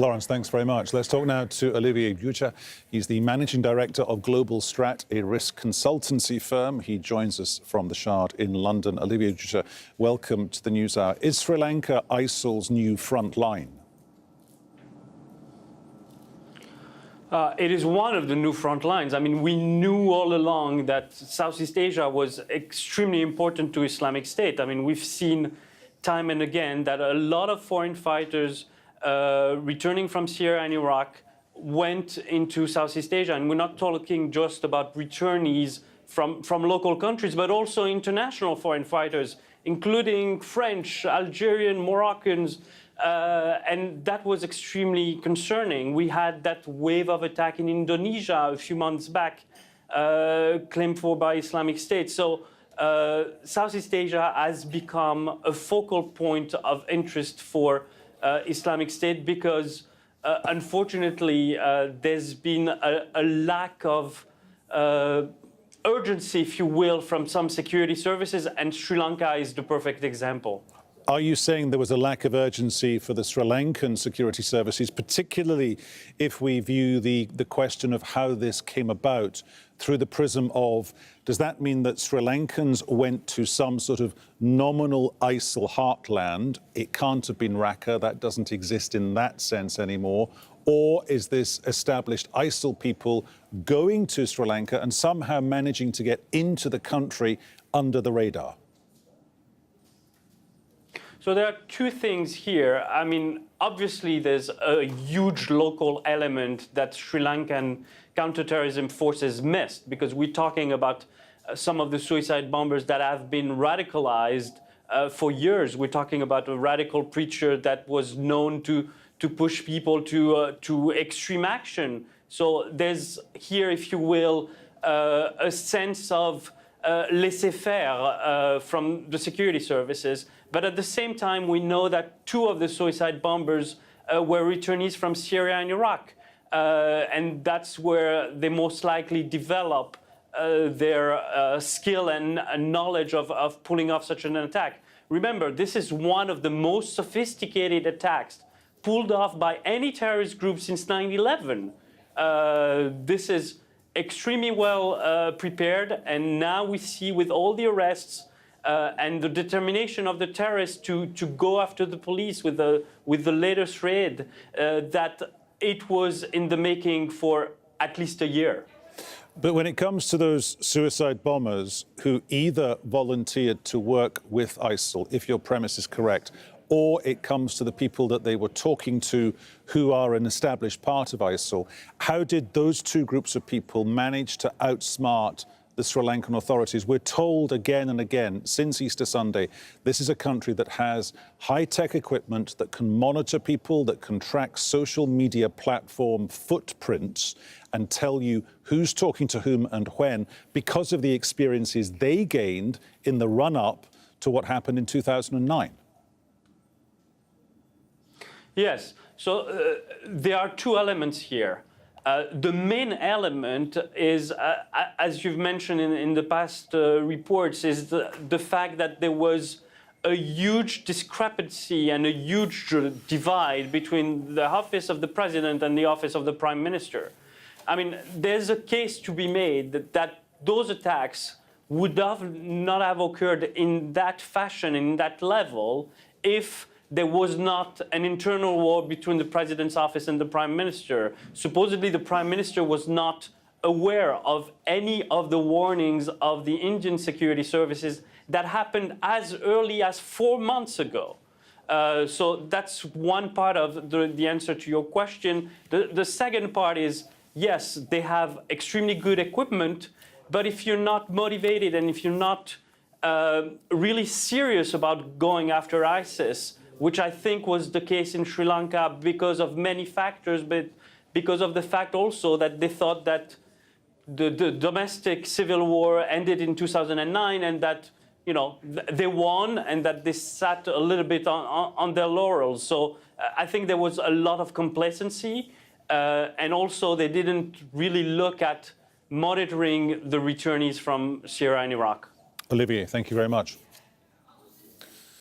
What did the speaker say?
Florence, thanks very much. Let's talk now to Olivier Guitta. He's the Managing Director of Global Strat, a risk consultancy firm. He joins us from the Shard in London. Olivier Guitta, welcome to the NewsHour. Is Sri Lanka ISIL's new front line? It is one of the new front lines. I mean, we knew all along that Southeast Asia was extremely important to Islamic State. I mean, we've seen time and again that a lot of foreign fighters returning from Syria and Iraq went into Southeast Asia. And we're not talking just about returnees from local countries, but also international foreign fighters, including French, Algerian, Moroccans. And that was extremely concerning. We had that wave of attack in Indonesia a few months back, claimed for by Islamic State. So Southeast Asia has become a focal point of interest for Islamic State because, unfortunately, there's been a lack of urgency, if you will, from some security services, and Sri Lanka is the perfect example. Are you saying there was a lack of urgency for the Sri Lankan security services, particularly if we view the question of how this came about through the prism of, does that mean that Sri Lankans went to some sort of nominal ISIL heartland? It can't have been Raqqa, that doesn't exist in that sense anymore. Or is this established ISIL people going to Sri Lanka and somehow managing to get into the country under the radar? So there are two things here. I mean, obviously, there's a huge local element that Sri Lankan counterterrorism forces missed, because we're talking about some of the suicide bombers that have been radicalized for years. We're talking about a radical preacher that was known to push people to extreme action. So there's here, if you will, a sense of laissez-faire from the security services. But at the same time, we know that two of the suicide bombers were returnees from Syria and Iraq. And that's where they most likely develop their skill and knowledge of pulling off such an attack. Remember, this is one of the most sophisticated attacks pulled off by any terrorist group since 9/11. This is extremely well prepared, and now we see with all the arrests and the determination of the terrorists to go after the police with the latest raid, that it was in the making for at least a year. But when it comes to those suicide bombers who either volunteered to work with ISIL, if your premise is correct, or it comes to the people that they were talking to who are an established part of ISIL, how did those two groups of people manage to outsmart the Sri Lankan authorities? We're told again and again since Easter Sunday, this is a country that has high-tech equipment that can monitor people, that can track social media platform footprints and tell you who's talking to whom and when, because of the experiences they gained in the run-up to what happened in 2009. Yes, so there are two elements here. The main element is, as you've mentioned in the past reports, is the fact that there was a huge discrepancy and a huge divide between the office of the president and the office of the prime minister. I mean, there's a case to be made that those attacks would not have occurred in that fashion, in that level, if there was not an internal war between the president's office and the prime minister. Supposedly, the prime minister was not aware of any of the warnings of the Indian security services that happened as early as 4 months ago. So that's one part of the answer to your question. The second part is, yes, they have extremely good equipment, but if you're not motivated and if you're not really serious about going after ISIS, which I think was the case in Sri Lanka because of many factors, but because of the fact also that they thought that the domestic civil war ended in 2009 and that, you know, they won and that they sat a little bit on their laurels. So I think there was a lot of complacency and also they didn't really look at monitoring the returnees from Syria and Iraq. Olivier, thank you very much.